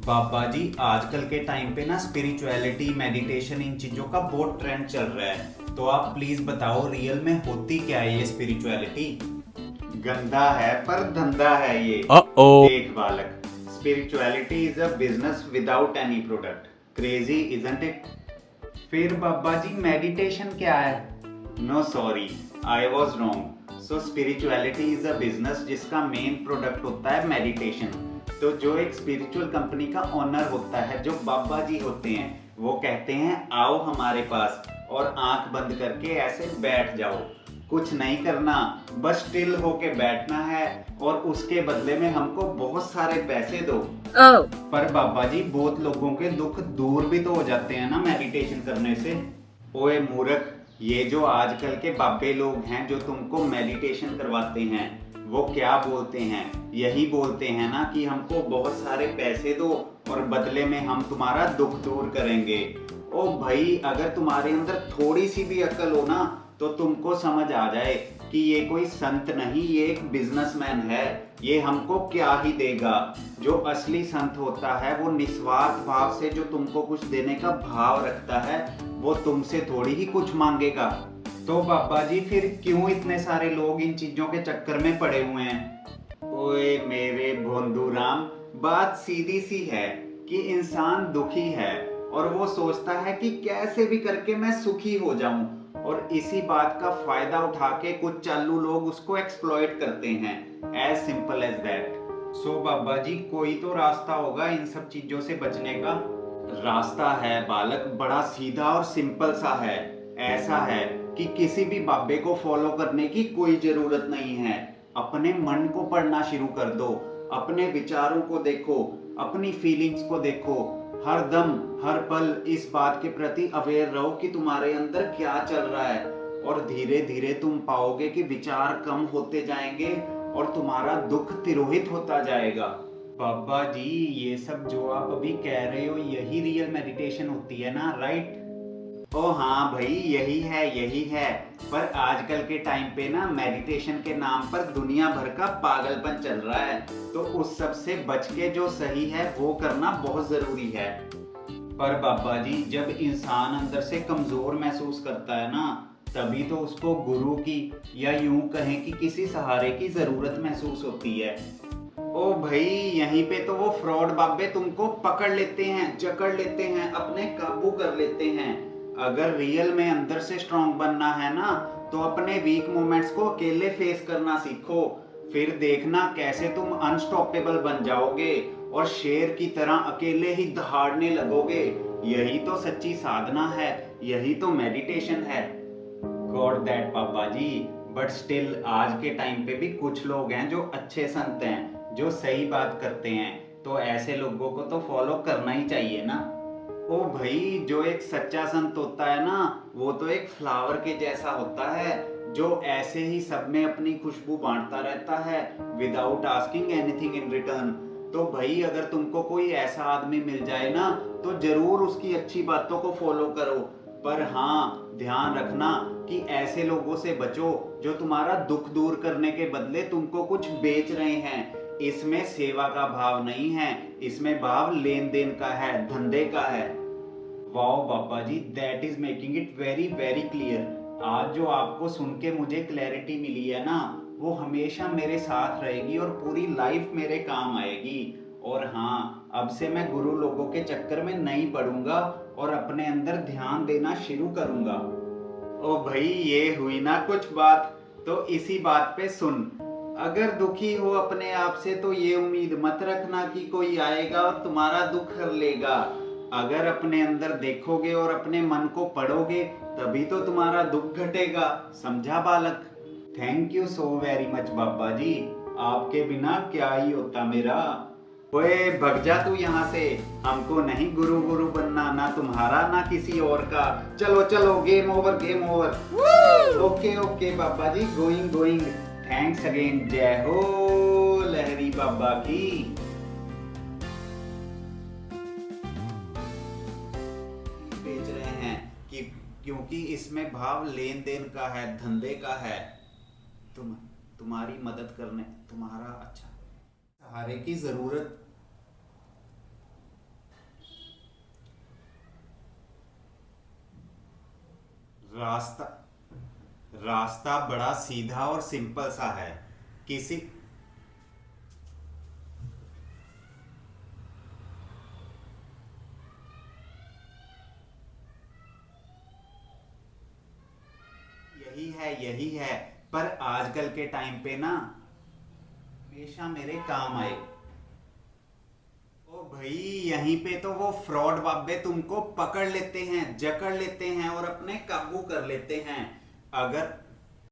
बाबा जी आजकल के टाइम पे ना स्पिरिचुअलिटी मेडिटेशन इन चीजों का बहुत ट्रेंड चल रहा है। तो आप प्लीज बताओ रियल में होती क्या है ये स्पिरिचुअलिटी। गंदा है पर धंधा है ये। देख बालक, spirituality is a business without any product. Crazy isn't it? फिर बाबा जी मेडिटेशन क्या है? No sorry, I was wrong. So spirituality is a business जिसका मेन प्रोडक्ट होता है मेडिटेशन। तो जो एक स्पिरिचुअल कंपनी का ओनर होता है, जो बाबा जी होते हैं, वो कहते हैं आओ हमारे पास और आंख बंद करके ऐसे बैठ जाओ, कुछ नहीं करना, बस स्टिल होके बैठना है और उसके बदले में हमको बहुत सारे पैसे दो। पर बाबा जी बहुत लोगों के दुख दूर भी तो हो जाते हैं ना मेडिटेशन करने से। ओए मूर्ख, ये जो आजकल के बाबे लोग हैं जो तुमको मेडिटेशन करवाते हैं, वो क्या बोलते हैं? यही बोलते हैं ना कि हमको बहुत सारे पैसे दो और बदले में हम तुम्हारा दुख दूर करेंगे। ओ भाई, अगर तुम्हारे अंदर थोड़ी सी भी अक्ल हो ना तो तुमको समझ आ जाए कि ये कोई संत नहीं, ये एक बिजनेसमैन है। ये हमको क्या ही देगा। जो असली संत होता है वो निस्वार्थ भाव से जो तुमको कुछ देने का भाव रखता है, वो तुमसे थोड़ी ही कुछ मांगेगा। तो बाबा जी फिर क्यों इतने सारे लोग इन चीजों के चक्कर में पड़े हुए हैं? ओए मेरे भोंदू राम, बात सीधी सी है कि इंसान दुखी है और वो सोचता है कि कैसे भी करके मैं सुखी हो जाऊं, और इसी बात का फायदा उठा के कुछ चालू लोग उसको एक्सप्लॉइट करते हैं। As simple as that. So Baba ji कोई तो रास्ता होगा इन सब चीजों से बचने का। रास्ता है बालक, बड़ा सीधा और सिंपल सा है। ऐसा है कि किसी भी बाबे को फॉलो करने की कोई जरूरत नहीं है। अपने मन को पढ़ना शुरू कर दो, अपने विचारों को देखो, अपनी फीलिंग्स को देखो। हर दम हर पल इस बात के प्रति अवेयर रहो कि तुम्हारे अंदर क्या चल रहा है, और धीरे धीरे तुम पाओगे कि विचार कम होते जाएंगे और तुम्हारा दुख तिरोहित होता जाएगा। बाबा जी ये सब जो आप अभी कह रहे हो यही रियल मेडिटेशन होती है ना, राइट? ओ हाँ भाई, यही है यही है। पर आजकल के टाइम पे ना मेडिटेशन के नाम पर दुनिया भर का पागलपन चल रहा है, तो उस सब से बच के जो सही है वो करना बहुत जरूरी है। पर बाबा जी जब इंसान अंदर से कमजोर महसूस करता है ना, तभी तो उसको गुरु की या यूं कहें कि किसी सहारे की जरूरत महसूस होती है। ओ भाई, यहीं पे तो वो फ्रॉड बाबे तुमको पकड़ लेते हैं, जकड़ लेते हैं, अपने काबू कर लेते हैं। अगर रियल में अंदर से स्ट्रांग बनना है ना, तो अपने वीक मोमेंट्स को अकेले फेस करना सीखो। फिर देखना कैसे तुम अनस्टॉपेबल बन जाओगे और शेर की तरह अकेले ही दहाड़ने लगोगे। यही तो सच्ची साधना है, यही तो मेडिटेशन है। गॉड दैट पापा जी। बट स्टिल आज के टाइम पे भी कुछ लोग हैं जो अच्छे संत हैं, जो सही बात करते हैं, तो ऐसे लोगों को तो फॉलो करना ही चाहिए ना। ओ भाई, जो एक सच्चा संत होता है ना, वो तो एक फ्लावर के जैसा होता है, जो ऐसे ही सब में अपनी खुशबू बांटता रहता है without asking anything in return. तो भाई अगर तुमको कोई ऐसा आदमी मिल जाए ना, तो जरूर उसकी अच्छी बातों को फॉलो करो। पर हाँ, ध्यान रखना कि ऐसे लोगों से बचो जो तुम्हारा दुख दूर करने के बदले तुमको कुछ बेच रहे हैं। इसमें सेवा का भाव नहीं है, इसमें भाव लेन देन का है, धंधे का है। वाओ बाबा जी, that is making it very very clear. आज जो आपको सुन के मुझे क्लैरिटी मिली है ना, वो हमेशा मेरे साथ रहेगी और पूरी लाइफ मेरे काम आएगी। और हाँ, अब से मैं गुरु लोगों के चक्कर में नहीं पड़ूंगा और अपने अंदर ध्यान देना शुरू करूंगा। ओ भाई, ये हुई ना कुछ बात। तो इसी बात पे सुन, अगर दुखी हो अपने आप से तो ये उम्मीद मत रखना कि कोई आएगा और तुम्हारा दुख हर लेगा। अगर अपने अंदर देखोगे और अपने मन को पढ़ोगे, तभी तो तुम्हारा दुख घटेगा। समझा बालक? Thank you so very much Baba ji, आपके बिना क्या ही होता मेरा। ओए भग जा तू यहाँ से, हमको नहीं गुरु गुरु बनना, ना तुम्हारा ना किसी और का। चलो चलो, game over game over. Okay okay Baba ji, going going. Thanks again. जय हो लहरी बाबा की। बेच रहे हैं कि क्योंकि इसमें भाव लेन देन का है, धंधे का है। तुम्हारी मदद करने, तुम्हारा अच्छा सहारे की जरूरत रास्ता रास्ता बड़ा सीधा और सिंपल सा है। किसी यही है, पर आजकल के टाइम पे ना हमेशा मेरे काम आए। ओ भाई, यहीं पे तो वो फ्रॉड बाबे तुमको पकड़ लेते हैं, जकड़ लेते हैं और अपने काबू कर लेते हैं। अगर